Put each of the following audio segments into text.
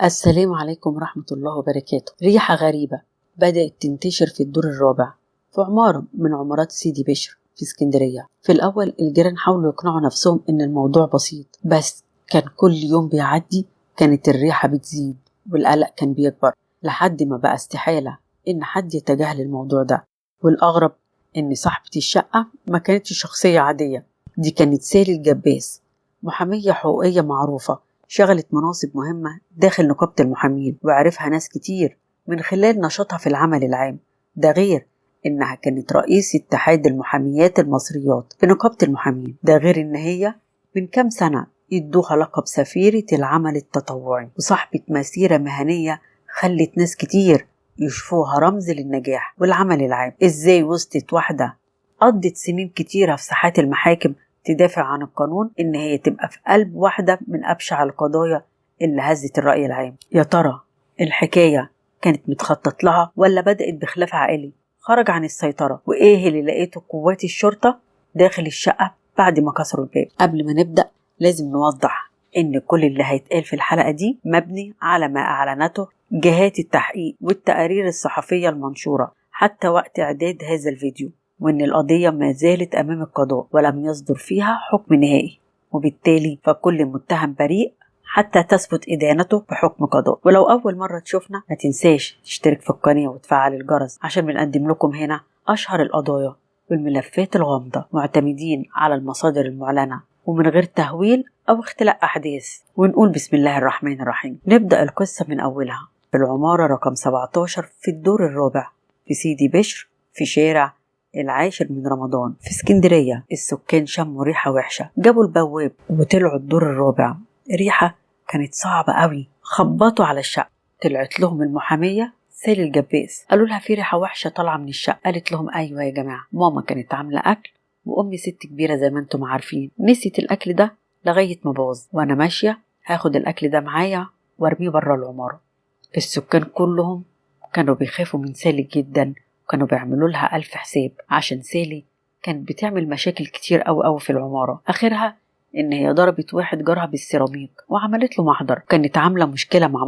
السلام عليكم ورحمة الله وبركاته. ريحة غريبة بدأت تنتشر في الدور الرابع في عمارة من عمارات سيدي بشر في اسكندرية. في الأول الجيران حاولوا يقنعوا نفسهم إن الموضوع بسيط، بس كان كل يوم بيعدي كانت الريحة بتزيد والقلق كان بيكبر لحد ما بقى استحالة إن حد يتجاهل الموضوع ده. والأغرب إن صاحبة الشقة ما كانتش شخصية عادية، دي كانت سالي الجباس، محامية حقوقية معروفة شغلت مناصب مهمة داخل نقابة المحامين، وعرفها ناس كتير من خلال نشاطها في العمل العام. ده غير إنها كانت رئيس اتحاد المحاميات المصريات في نقابة المحامين. ده غير إن هي من كام سنة يدوها لقب سفيرة العمل التطوعي وصاحبة مسيرة مهنية خلت ناس كتير يشوفوها رمز للنجاح والعمل العام. إزاي وسطت واحدة قضت سنين كتيرة في ساحات المحاكم تدافع عن القانون إن هي تبقى في قلب واحدة من أبشع القضايا اللي هزت الرأي العام؟ يا ترى الحكاية كانت متخطط لها ولا بدأت بخلاف عائلي خرج عن السيطرة؟ وإيه اللي لقيته قوات الشرطة داخل الشقة بعد ما كسروا الباب؟ قبل ما نبدأ لازم نوضح إن كل اللي هيتقال في الحلقة دي مبني على ما أعلنته جهات التحقيق والتقارير الصحفية المنشورة حتى وقت إعداد هذا الفيديو، وإن القضية ما زالت أمام القضاء ولم يصدر فيها حكم نهائي، وبالتالي فكل متهم بريء حتى تثبت إدانته بحكم قضاء. ولو أول مرة تشوفنا ما تنساش تشترك في القناة وتفعل الجرس عشان بنقدم لكم هنا أشهر القضايا والملفات الغامضة، معتمدين على المصادر المعلنة ومن غير تهويل أو اختلاق أحداث. ونقول بسم الله الرحمن الرحيم. نبدأ القصة من أولها في العمارة رقم 17 في الدور الرابع في سيدي بشر في شارع العاشر من رمضان في اسكندرية. السكان شموا ريحة وحشة، جابوا البواب وطلعوا الدور الرابع. ريحة كانت صعبة قوي، خبطوا على الشقة، طلعت لهم المحامية سالي الجباس، قالوا لها في ريحة وحشة طالعة من الشقة. قالت لهم أيوة يا جماعة، ماما كانت عاملة أكل وأمي ست كبيرة زي ما انتم عارفين نسيت الأكل ده لغاية ما باظ، وأنا ماشية هاخد الأكل ده معايا وارميه بره العمارة. السكان كلهم كانوا بيخافوا من سالي جدا، وكانوا بيعملوا لها ألف حساب عشان سالي كانت بتعمل مشاكل كتير أوي في العمارة. آخرها إن هي ضربت واحد جارها بالسيراميك وعملت له محضر. كانت عاملة مشكلة مع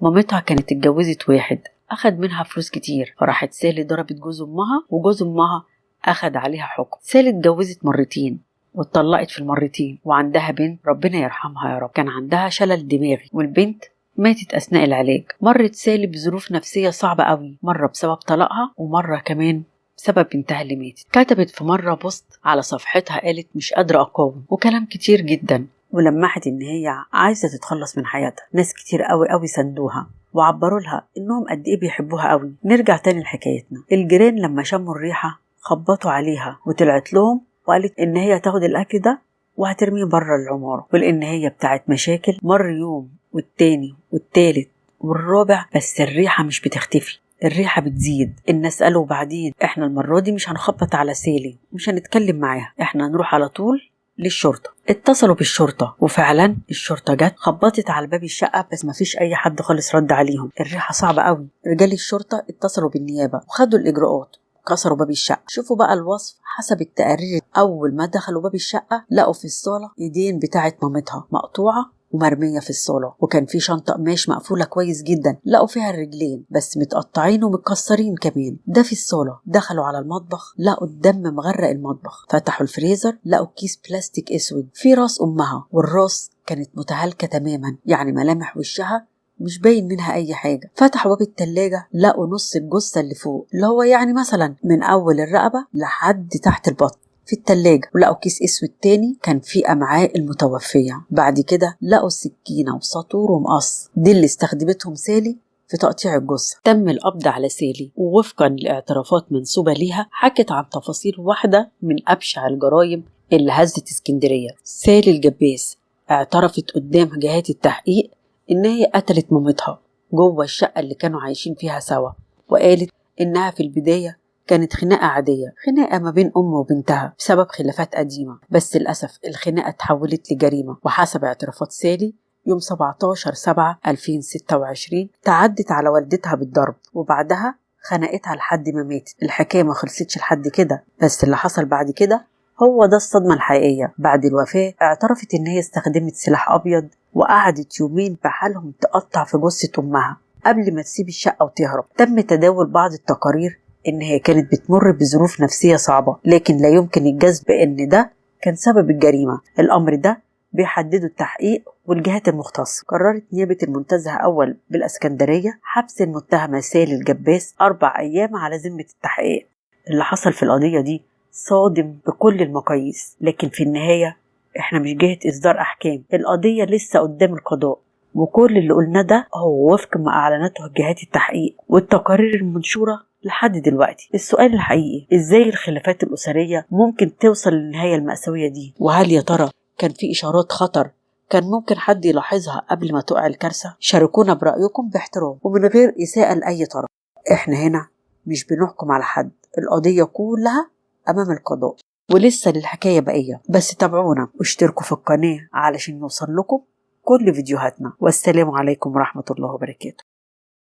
مامتها كانت اتجوزت واحد أخد منها فلوس كتير، فراحت سالي ضربت جوز أمها، وجوز أمها أخد عليها حكم. سالي اتجوزت مرتين واتطلقت في المرتين، وعندها بنت ربنا يرحمها يا رب كان عندها شلل دماغي، والبنت ماتت أثناء العلاج. مرت سالي بظروف نفسية صعبة قوي، مرة بسبب طلاقها ومرة كمان بسبب بنتها اللي ماتت. كتبت في مرة بوست على صفحتها قالت مش قادرة أقاوم وكلام كتير جدا، ولمحت إن هي عايزة تتخلص من حياتها. ناس كتير قوي سندوها وعبروا لها إنهم قد إيه بيحبوها قوي. نرجع تاني لحكايتنا. الجيران لما شموا الريحة خبطوا عليها وطلعت لهم وقالت إن هي تاخد الأكل ده وهترميه بره العمارة، ولأن هي بتاعت مشاكل. مر يوم والتاني والتالت والرابع بس الريحة مش بتختفي، الريحة بتزيد. الناس قالوا بعدين احنا المرة دي مش هنخبط على سالي، مش هنتكلم معاها، احنا هنروح على طول للشرطة. اتصلوا بالشرطة وفعلا الشرطة جت خبطت على باب الشقة، بس ما فيش اي حد خالص رد عليهم. الريحة صعبة قوي. رجال الشرطة اتصلوا بالنيابة وخدوا الاجراءات، كسروا باب الشقة. شوفوا بقى الوصف حسب التقارير. اول ما دخلوا باب الشقة لقوا في الصالة ايدين بتاعت مامتها مقطوعة ومرمية في الصالة، وكان في شنطة قماش مقفولة كويس جدا لقوا فيها الرجلين بس متقطعين ومتكسرين كمان. ده في الصالة. دخلوا على المطبخ لقوا الدم مغرق المطبخ، فتحوا الفريزر لقوا كيس بلاستيك اسود فيه راس امها، والراس كانت متهالكة تماما، يعني ملامح وشها مش باين منها اي حاجة. فتحوا باب التلاجة لقوا نص الجثة اللي فوق، اللي هو يعني مثلا من اول الرقبة لحد تحت البطن في التلاجة، ولقوا كيس اسود تاني كان فيه امعاء المتوفية. بعد كده لقوا سكينة وساطور ومقص، دي اللي استخدمتهم سالي في تقطيع الجثة. تم القبض على سالي، ووفقا لاعترافات منسوبة ليها حكت عن تفاصيل واحدة من ابشع الجرائم اللي هزت اسكندرية. سالي الجباس اعترفت قدام جهات التحقيق ان هي قتلت مامتها جوه الشقة اللي كانوا عايشين فيها سوا، وقالت انها في البداية كانت خناقة عادية، خناقة ما بين أم وبنتها بسبب خلافات قديمة، بس للأسف الخناقة تحولت لجريمة. وحسب اعترافات سالي يوم 17/7/2026 تعدت على والدتها بالضرب، وبعدها خنقتها لحد ما ماتت. الحكاية ما خلصتش لحد كده، بس اللي حصل بعد كده هو ده الصدمة الحقيقية. بعد الوفاة اعترفت إن هي استخدمت سلاح أبيض وقعدت يومين بحالهم تقطع في جثة أمها قبل ما تسيب الشقة وتهرب. تم تداول بعض التقارير إن هي كانت بتمر بظروف نفسية صعبة، لكن لا يمكن الجزم بإن ده كان سبب الجريمة. الأمر ده بيحددوا التحقيق والجهات المختصة. قررت نيابة المنتزه أول بالإسكندرية حبس المتهمة سالي الجباس 4 أيام على ذمة التحقيق. اللي حصل في القضية دي صادم بكل المقاييس، لكن في النهاية احنا مش جهة إصدار أحكام، القضية لسه قدام القضاء، وكل اللي قلنا ده هو وفق ما أعلنته جهات التحقيق والتقارير المنشورة لحد دلوقتي. السؤال الحقيقي إزاي الخلافات الأسرية ممكن توصل للنهاية المأساوية دي؟ وهل يا ترى كان في إشارات خطر كان ممكن حد يلاحظها قبل ما تقع الكارثة؟ شاركونا برأيكم باحترام ومن غير إساءة لأي طرف. احنا هنا مش بنحكم على حد، القضية كلها أمام القضاء ولسه للحكاية بقية. بس تابعونا واشتركوا في القناة علشان يوصل لكم كل فيديوهاتنا. والسلام عليكم ورحمة الله وبركاته.